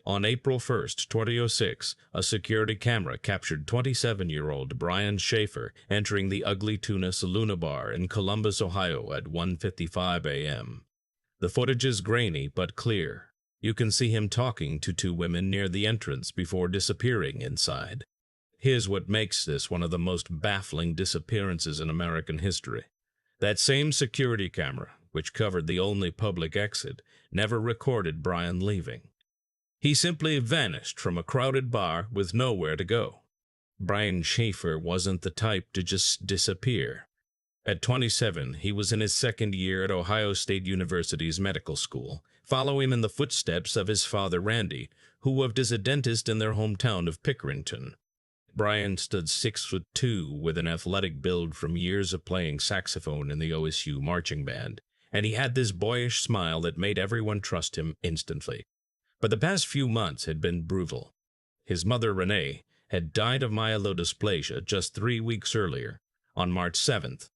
On April 1st, 2006, a security camera captured 27-year-old Brian Shaffer entering the Ugly Tuna Saloona bar in Columbus, Ohio at 1:55 a.m. The footage is grainy but clear. You can see him talking to two women near the entrance before disappearing inside. Here's what makes this one of the most baffling disappearances in American history. That same security camera, which covered the only public exit, never recorded Brian leaving. He simply vanished from a crowded bar with nowhere to go. Brian Shaffer wasn't the type to just disappear. At 27, he was in his second year at Ohio State University's medical school, following in the footsteps of his father Randy, who worked as a dentist in their hometown of Pickerington. Brian stood 6'2", with an athletic build from years of playing saxophone in the OSU marching band, and he had this boyish smile that made everyone trust him instantly. But the past few months had been brutal. His mother, Renee, had died of myelodysplasia just 3 weeks earlier, on March 7th.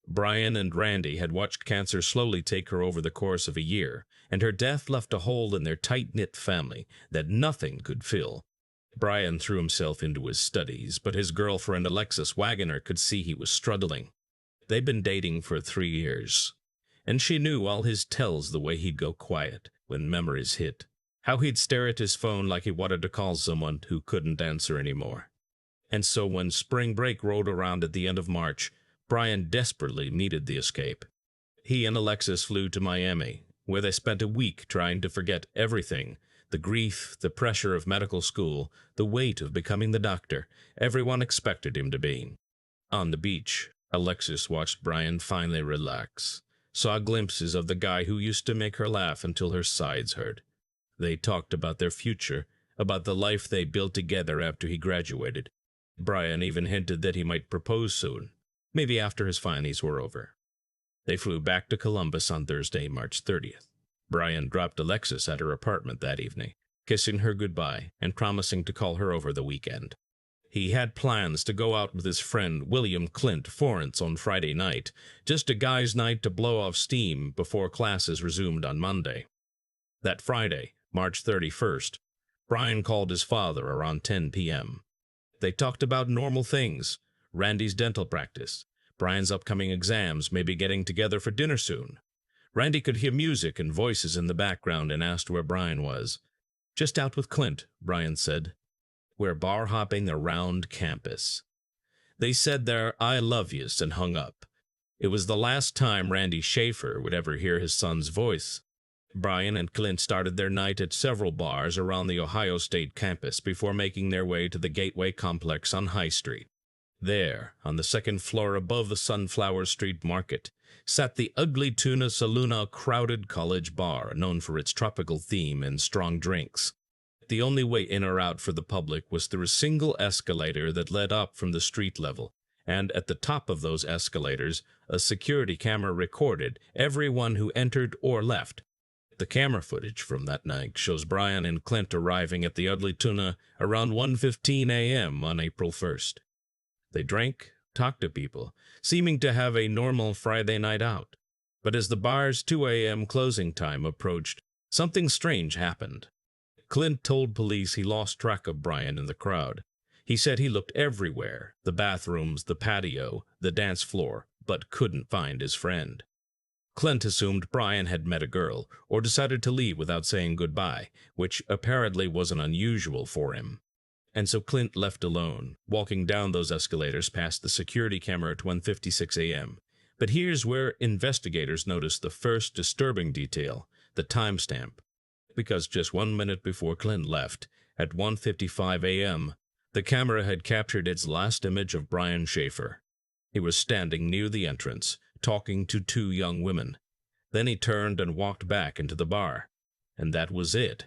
Brian and Randy had watched cancer slowly take her over the course of a year, and her death left a hole in their tight-knit family that nothing could fill. Brian threw himself into his studies, but his girlfriend Alexis Wagoner could see he was struggling. They'd been dating for 3 years, and she knew all his tells, the way he'd go quiet when memories hit, how he'd stare at his phone like he wanted to call someone who couldn't answer anymore. And so when spring break rolled around at the end of March, Brian desperately needed the escape. He and Alexis flew to Miami, where they spent a week trying to forget everything: the grief, the pressure of medical school, the weight of becoming the doctor everyone expected him to be. On the beach, Alexis watched Brian finally relax, saw glimpses of the guy who used to make her laugh until her sides hurt. They talked about their future, about the life they built together after he graduated. Brian even hinted that he might propose soon, maybe after his finals were over. They flew back to Columbus on Thursday, March 30th. Brian dropped Alexis at her apartment that evening, kissing her goodbye and promising to call her over the weekend. He had plans to go out with his friend William Clint Forrence on Friday night, just a guy's night to blow off steam before classes resumed on Monday. That Friday, March 31st, Brian called his father around 10 p.m. They talked about normal things: Randy's dental practice, Brian's upcoming exams, maybe getting together for dinner soon. Randy could hear music and voices in the background and asked where Brian was. "Just out with Clint," Brian said. "We're bar hopping around campus." They said their "I love yous" and hung up. It was the last time Randy Shaffer would ever hear his son's voice. Brian and Clint started their night at several bars around the Ohio State campus before making their way to the Gateway Complex on High Street. There, on the second floor above the Sunflower Street Market, sat the Ugly Tuna Saloona, a crowded college bar known for its tropical theme and strong drinks. The only way in or out for the public was through a single escalator that led up from the street level, and at the top of those escalators, a security camera recorded everyone who entered or left. The camera footage from that night shows Brian and Clint arriving at the Ugly Tuna around 1:15 a.m. on April 1st. They drank, talked to people, seeming to have a normal Friday night out. But as the bar's 2 a.m. closing time approached, something strange happened. Clint told police he lost track of Brian in the crowd. He said he looked everywhere: the bathrooms, the patio, the dance floor, but couldn't find his friend. Clint assumed Brian had met a girl, or decided to leave without saying goodbye, which apparently wasn't unusual for him. And so Clint left alone, walking down those escalators past the security camera at 1:56 a.m. But here's where investigators noticed the first disturbing detail: the timestamp. Because just 1 minute before Clint left, at 1:55 a.m., the camera had captured its last image of Brian Shaffer. He was standing near the entrance, talking to two young women. Then he turned and walked back into the bar. And that was it.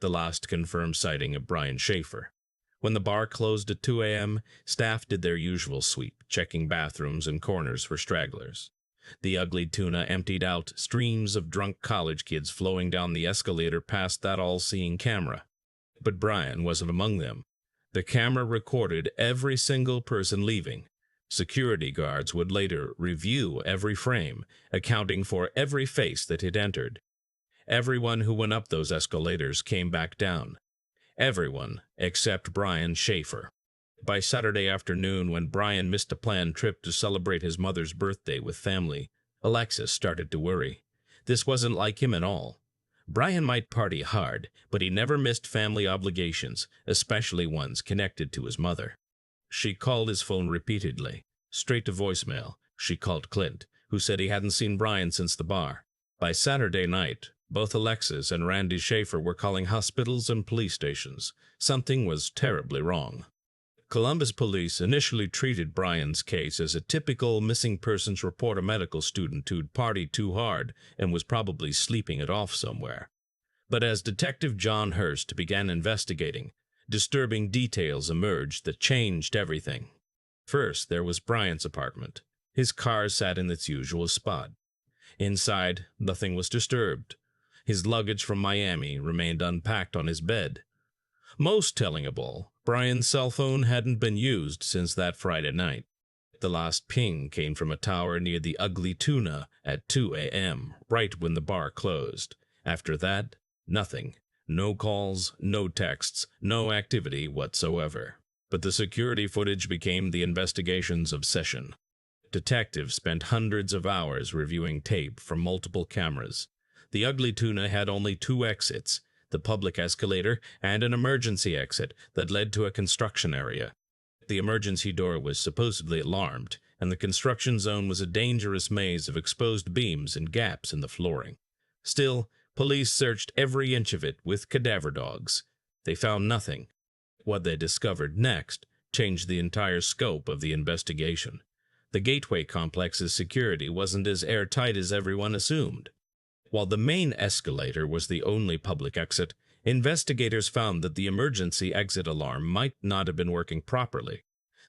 The last confirmed sighting of Brian Shaffer. When the bar closed at 2 a.m., staff did their usual sweep, checking bathrooms and corners for stragglers. The Ugly Tuna emptied out, streams of drunk college kids flowing down the escalator past that all-seeing camera. But Brian wasn't among them. The camera recorded every single person leaving. Security guards would later review every frame, accounting for every face that had entered. Everyone who went up those escalators came back down. Everyone except Brian Shaffer. By Saturday afternoon, when Brian missed a planned trip to celebrate his mother's birthday with family, Alexis started to worry. This wasn't like him at all. Brian might party hard, but he never missed family obligations, especially ones connected to his mother. She called his phone repeatedly. Straight to voicemail, she called Clint, who said he hadn't seen Brian since the bar. By Saturday night, both Alexis and Randy Shaffer were calling hospitals and police stations. Something was terribly wrong. Columbus police initially treated Brian's case as a typical missing persons report a medical student who'd partied too hard and was probably sleeping it off somewhere. But as Detective John Hurst began investigating, disturbing details emerged that changed everything. First, there was Brian's apartment. His car sat in its usual spot. Inside, nothing was disturbed. His luggage from Miami remained unpacked on his bed. Most telling of all, Brian's cell phone hadn't been used since that Friday night. The last ping came from a tower near the Ugly Tuna at 2 a.m., right when the bar closed. After that, nothing. No calls, no texts, no activity whatsoever. But the security footage became the investigation's obsession. Detectives spent hundreds of hours reviewing tape from multiple cameras. The Ugly Tuna had only 2 exits, the public escalator and an emergency exit that led to a construction area. The emergency door was supposedly alarmed, and the construction zone was a dangerous maze of exposed beams and gaps in the flooring. Still, police searched every inch of it with cadaver dogs. They found nothing. What they discovered next changed the entire scope of the investigation. The Gateway complex's security wasn't as airtight as everyone assumed. While the main escalator was the only public exit, investigators found that the emergency exit alarm might not have been working properly.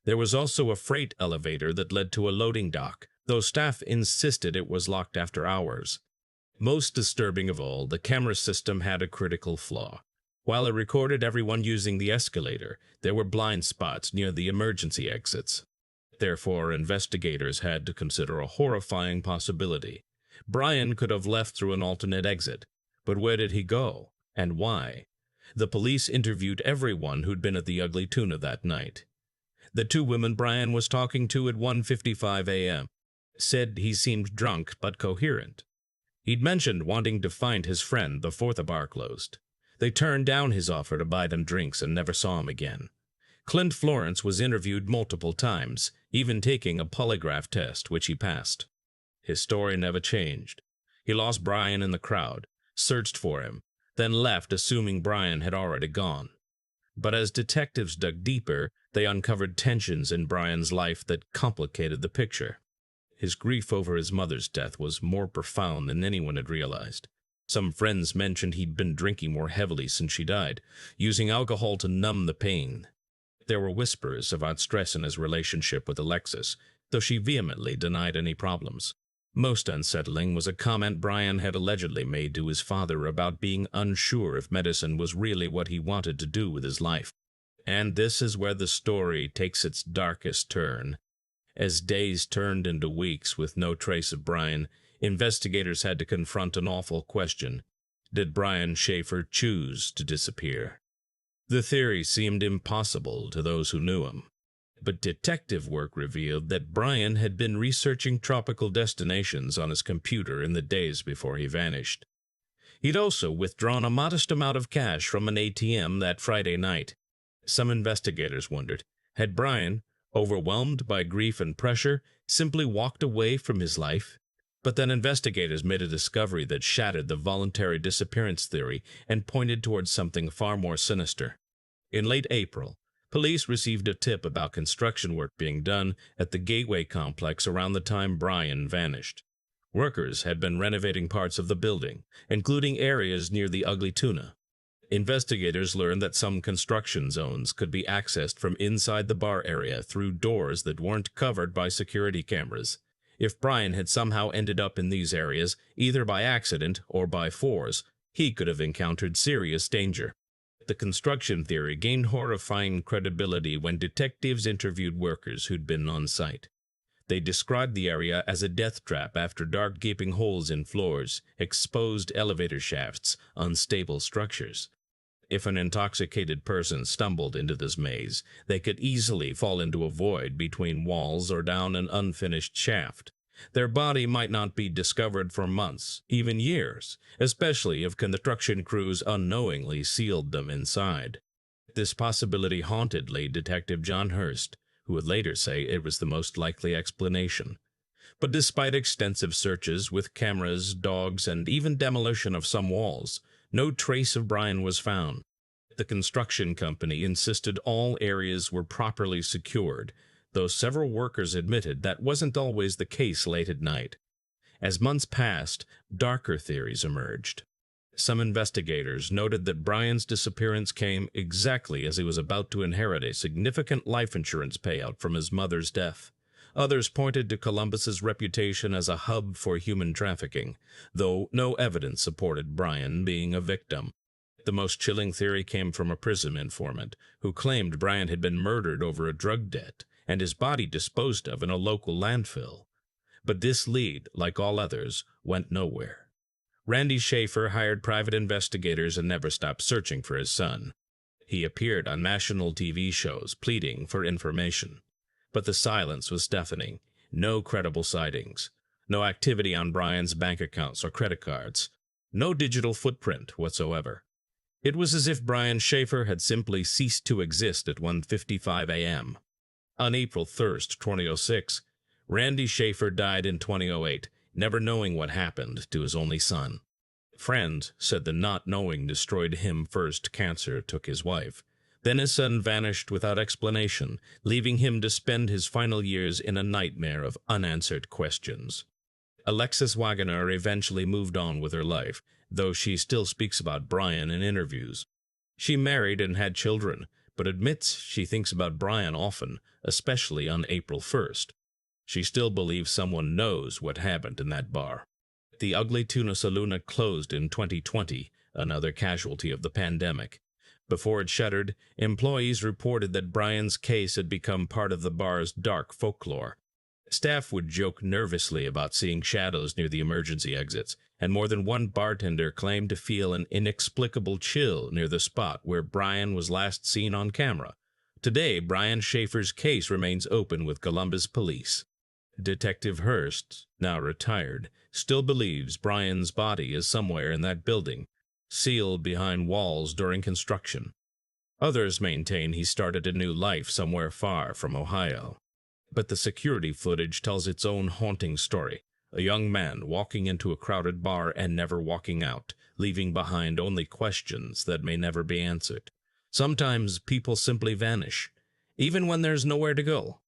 There was also a freight elevator that led to a loading dock, though staff insisted it was locked after hours. Most disturbing of all, the camera system had a critical flaw. While it recorded everyone using the escalator, there were blind spots near the emergency exits. Therefore, investigators had to consider a horrifying possibility. Brian could have left through an alternate exit, but where did he go, and why? The police interviewed everyone who'd been at the Ugly Tuna that night. The 2 women Brian was talking to at 1:55 a.m. said he seemed drunk but coherent. He'd mentioned wanting to find his friend before the bar closed. They turned down his offer to buy them drinks and never saw him again. Clint Florence was interviewed multiple times, even taking a polygraph test, which he passed. His story never changed. He lost Brian in the crowd, searched for him, then left assuming Brian had already gone. But as detectives dug deeper, they uncovered tensions in Brian's life that complicated the picture. His grief over his mother's death was more profound than anyone had realized. Some friends mentioned he'd been drinking more heavily since she died, using alcohol to numb the pain. There were whispers about stress in his relationship with Alexis, though she vehemently denied any problems. Most unsettling was a comment Brian had allegedly made to his father about being unsure if medicine was really what he wanted to do with his life. And this is where the story takes its darkest turn. As days turned into weeks with no trace of Brian, investigators had to confront an awful question. Did Brian Shaffer choose to disappear? The theory seemed impossible to those who knew him. But detective work revealed that Brian had been researching tropical destinations on his computer in the days before he vanished. He'd also withdrawn a modest amount of cash from an ATM that Friday night. Some investigators wondered, had Brian, overwhelmed by grief and pressure, simply walked away from his life? But then investigators made a discovery that shattered the voluntary disappearance theory and pointed towards something far more sinister. In late April, police received a tip about construction work being done at the Gateway complex around the time Brian vanished. Workers had been renovating parts of the building, including areas near the Ugly Tuna. Investigators learned that some construction zones could be accessed from inside the bar area through doors that weren't covered by security cameras. If Brian had somehow ended up in these areas, either by accident or by force, he could have encountered serious danger. The construction theory gained horrifying credibility when detectives interviewed workers who'd been on site. They described the area as a death trap after dark gaping holes in floors, exposed elevator shafts, unstable structures. If an intoxicated person stumbled into this maze, they could easily fall into a void between walls or down an unfinished shaft. Their body might not be discovered for months, even years, especially if construction crews unknowingly sealed them inside. This possibility haunted lead detective John Hurst, who would later say it was the most likely explanation. But despite extensive searches with cameras, dogs, and even demolition of some walls, no trace of Brian was found. The construction company insisted all areas were properly secured, though several workers admitted that wasn't always the case late at night. As months passed, darker theories emerged. Some investigators noted that Brian's disappearance came exactly as he was about to inherit a significant life insurance payout from his mother's death. Others pointed to Columbus's reputation as a hub for human trafficking, though no evidence supported Brian being a victim. The most chilling theory came from a prison informant, who claimed Brian had been murdered over a drug debt and his body disposed of in a local landfill. But this lead, like all others, went nowhere. Randy Shaffer hired private investigators and never stopped searching for his son. He appeared on national TV shows pleading for information. But the silence was deafening. No credible sightings. No activity on Brian's bank accounts or credit cards. No digital footprint whatsoever. It was as if Brian Shaffer had simply ceased to exist at 1:55 a.m. On April 1st, 2006, Randy Shaffer died in 2008, never knowing what happened to his only son. Friends said the not knowing destroyed him first. Cancer took his wife. Then his son vanished without explanation, leaving him to spend his final years in a nightmare of unanswered questions. Alexis Wagoner eventually moved on with her life, though she still speaks about Brian in interviews. She married and had children, but admits she thinks about Brian often, especially on April 1st. She still believes someone knows what happened in that bar. The Ugly Tuna Saloona closed in 2020, another casualty of the pandemic. Before it shuttered, employees reported that Brian's case had become part of the bar's dark folklore. Staff would joke nervously about seeing shadows near the emergency exits, and more than one bartender claimed to feel an inexplicable chill near the spot where Brian was last seen on camera. Today, Brian Shaffer's case remains open with Columbus Police. Detective Hurst, now retired, still believes Brian's body is somewhere in that building, sealed behind walls during construction. Others maintain he started a new life somewhere far from Ohio. But the security footage tells its own haunting story. A young man walking into a crowded bar and never walking out, leaving behind only questions that may never be answered. Sometimes people simply vanish, even when there's nowhere to go.